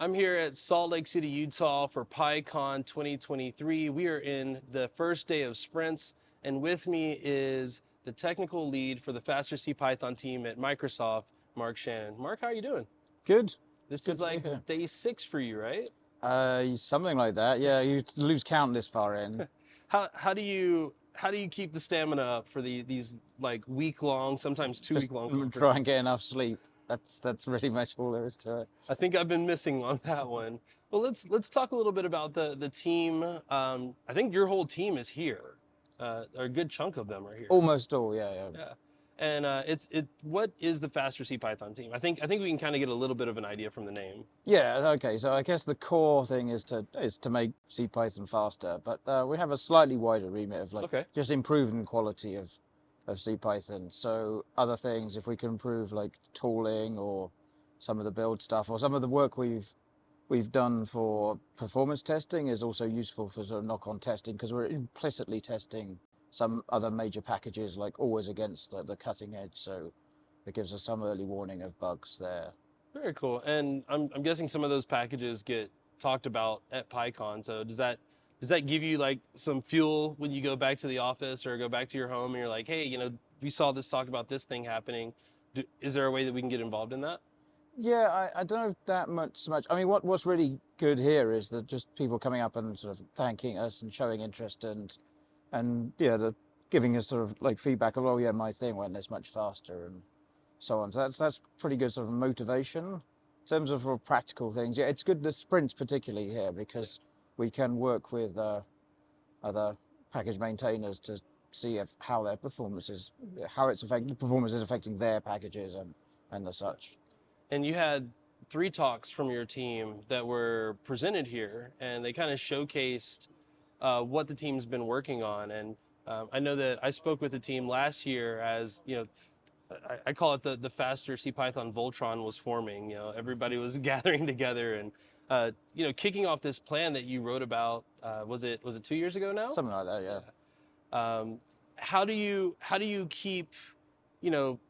I'm here at Salt Lake City, Utah for PyCon 2023. We are in the first day of sprints, and with me is the technical lead for the Faster CPython team at Microsoft, Mark Shannon. Mark, how are you doing? Good. This Good is to be like here. day 6 for you, right? Something like that. Yeah, you lose count this far in. How do you keep the stamina up for these like week-long, sometimes Just 2-week-long try conferences? and get enough sleep. That's really much all there is to it. I think I've been missing on that one. Well, let's talk a little bit about the team. I think your whole team is here. Or a good chunk of them are here. Almost all. Yeah, yeah. Yeah. And what is the Faster CPython team? I think we can kind of get a little bit of an idea from the name. Yeah. Okay. So I guess the core thing is to make CPython faster, but we have a slightly wider remit of like Okay. just improving the quality of CPython. So other things, if we can improve like tooling or some of the build stuff or some of the work we've done for performance testing is also useful for sort of knock-on testing because we're implicitly testing some other major packages like always against the cutting edge. So it gives us some early warning of bugs there. Very cool. And I'm guessing some of those packages get talked about at PyCon. So does that give you like some fuel when you go back to the office or go back to your home and you're like, hey, we saw this talk about this thing happening. Is there a way that we can get involved in that? Yeah, I don't know that much. I mean, what's really good here is that just people coming up and sort of thanking us and showing interest and yeah, giving us sort of like feedback of, oh yeah, my thing went this much faster and so on. So that's pretty good sort of motivation. In terms of practical things, yeah, it's good the sprints particularly here because we can work with other package maintainers to see how their performance is, how it's affecting performance is affecting their packages and the such. And you had 3 talks from your team that were presented here, and they kind of showcased what the team's been working on. And I know that I spoke with the team last year as, I call it the faster CPython Voltron was forming. Everybody was gathering together and, kicking off this plan that you wrote about. Was it 2 years ago now? Something like that, yeah. Yeah. How do you keep, you know,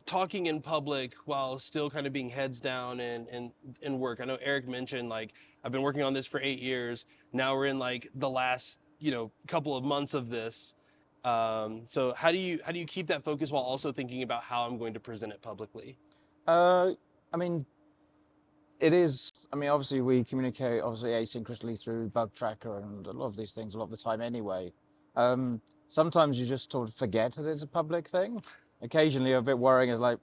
talking in public while still kind of being heads down and work? I know Eric mentioned like I've been working on this for 8 years. Now we're in like the last couple of months of this. So how do you keep that focus while also thinking about how I'm going to present it publicly? Uh, I mean, it is. I mean, obviously we communicate obviously asynchronously through Bug Tracker and a lot of these things a lot of the time anyway. Sometimes you just sort of forget that it's a public thing. Occasionally, a bit worrying is like,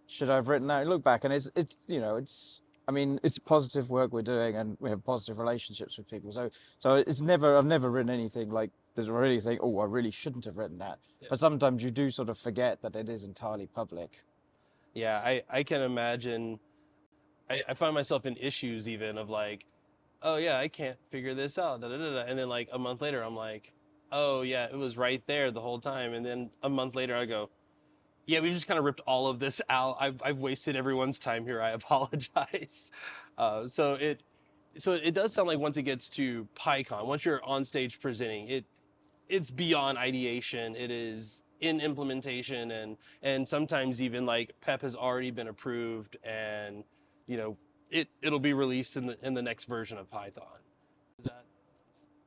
should I have written that? Look back, and it's. I mean, it's positive work we're doing, and we have positive relationships with people. So it's never. I've never written anything like that. I really think, oh, I really shouldn't have written that. Yeah. But sometimes you do sort of forget that it is entirely public. Yeah, I can imagine. I find myself in issues even of like, oh yeah, I can't figure this out, da, da, da, da. And then like a month later, I'm like, oh yeah, it was right there the whole time. And then a month later, I go, yeah, we just kind of ripped all of this out. I've wasted everyone's time here. I apologize. So it does sound like once it gets to PyCon, once you're on stage presenting, it's beyond ideation. It is in implementation, and sometimes even like PEP has already been approved, and you know it'll be released in the next version of Python. Is that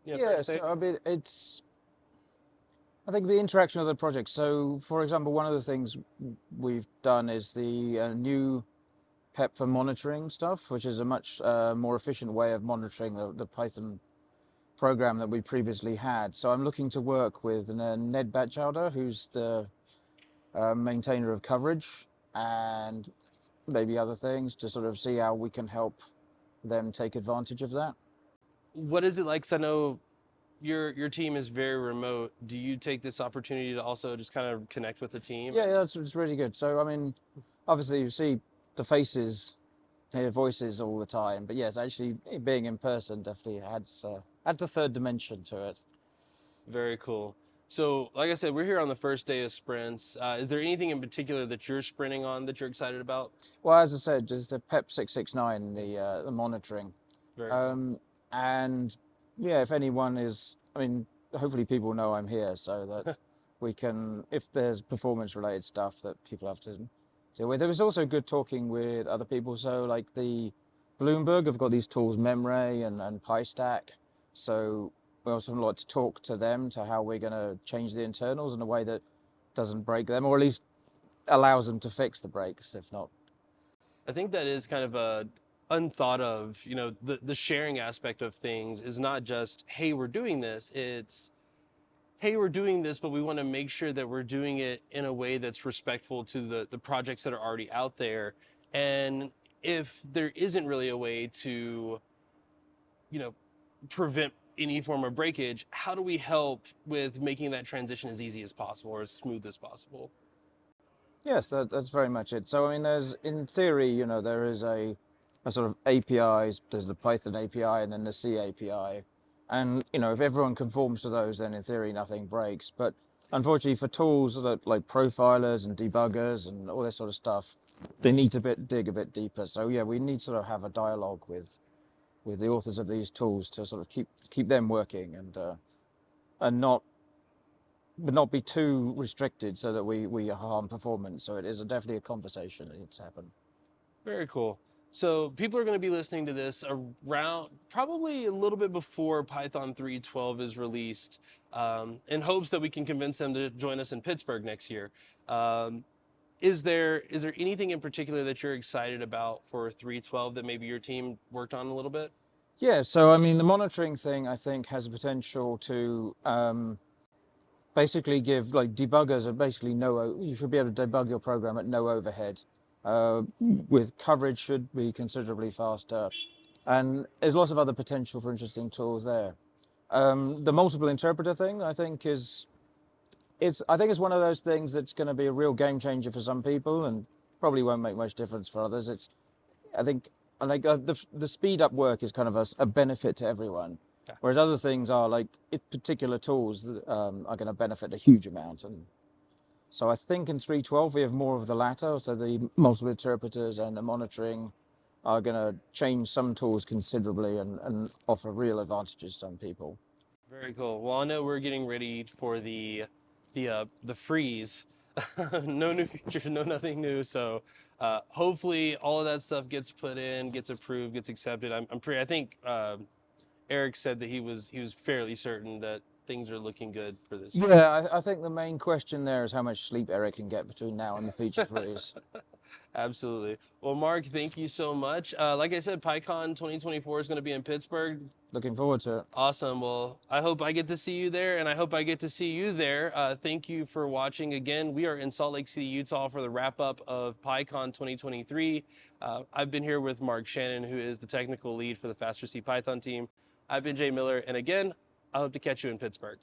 fair to Yes, say? I mean it's. I think the interaction of the project. So, for example, one of the things we've done is the new PEP for monitoring stuff, which is a much more efficient way of monitoring the Python program that we previously had. So I'm looking to work with Ned Batchelder, who's the maintainer of coverage, and maybe other things to sort of see how we can help them take advantage of that. What is it like? 'Cause I know your team is very remote. Do you take this opportunity to also just kind of connect with the team? Yeah, that's it's really good. So I mean, obviously you see the faces, hear voices all the time, but yes, actually being in person definitely adds a third dimension to it. Very cool. So, like I said, we're here on the first day of sprints. Is there anything in particular that you're sprinting on that you're excited about? Well, as I said, just the PEP 669, the monitoring, Very cool. um, and yeah, if anyone is, I mean, hopefully people know I'm here so that we can, if there's performance related stuff that people have to deal with. It was also good talking with other people. So like the Bloomberg have got these tools, Memray and PyStack. So we also like to talk to them to how we're going to change the internals in a way that doesn't break them, or at least allows them to fix the breaks, if not. I think that is kind of a unthought of, the sharing aspect of things is not just, hey, we're doing this. It's, hey, we're doing this, but we want to make sure that we're doing it in a way that's respectful to the projects that are already out there. And if there isn't really a way to, prevent any form of breakage, how do we help with making that transition as easy as possible or as smooth as possible? Yes, that's very much it. So I mean, there's in theory, there is a sort of APIs. There's the Python API and then the C API, and if everyone conforms to those, then in theory nothing breaks. But unfortunately, for tools that like profilers and debuggers and all this sort of stuff, they need to dig a bit deeper. So yeah, we need to sort of have a dialogue with the authors of these tools to sort of keep them working and not be too restricted so that we harm performance. So it is definitely a conversation that needs to happen. Very cool. So people are going to be listening to this around probably a little bit before Python 3.12 is released, in hopes that we can convince them to join us in Pittsburgh next year. Is there anything in particular that you're excited about for 3.12 that maybe your team worked on a little bit? Yeah, so I mean, the monitoring thing I think has the potential to basically give like debuggers are basically you should be able to debug your program at no overhead. With coverage should be considerably faster, and there's lots of other potential for interesting tools there. The multiple interpreter thing I think it's one of those things that's going to be a real game changer for some people and probably won't make much difference for others. I think like the speed up work is kind of a benefit to everyone. Yeah. Whereas other things are like particular tools that are going to benefit a huge amount. And so I think in 3.12 we have more of the latter. So the multiple interpreters and the monitoring are going to change some tools considerably and offer real advantages to some people. Very cool. Well, I know we're getting ready for the freeze. No new features, no nothing new. So hopefully all of that stuff gets put in, gets approved, gets accepted. I think Eric said that he was fairly certain that things are looking good for this year. Yeah, I think the main question there is how much sleep Eric can get between now and the feature freeze. Absolutely. Well, Mark, thank you so much. Like I said, PyCon 2024 is going to be in Pittsburgh. Looking forward to it. Awesome. Well, I hope I get to see you there, and I hope I get to see you there. Thank you for watching again. We are in Salt Lake City, Utah for the wrap up of PyCon 2023. I've been here with Mark Shannon, who is the technical lead for the Faster CPython team. I've been Jay Miller, and again, I hope to catch you in Pittsburgh.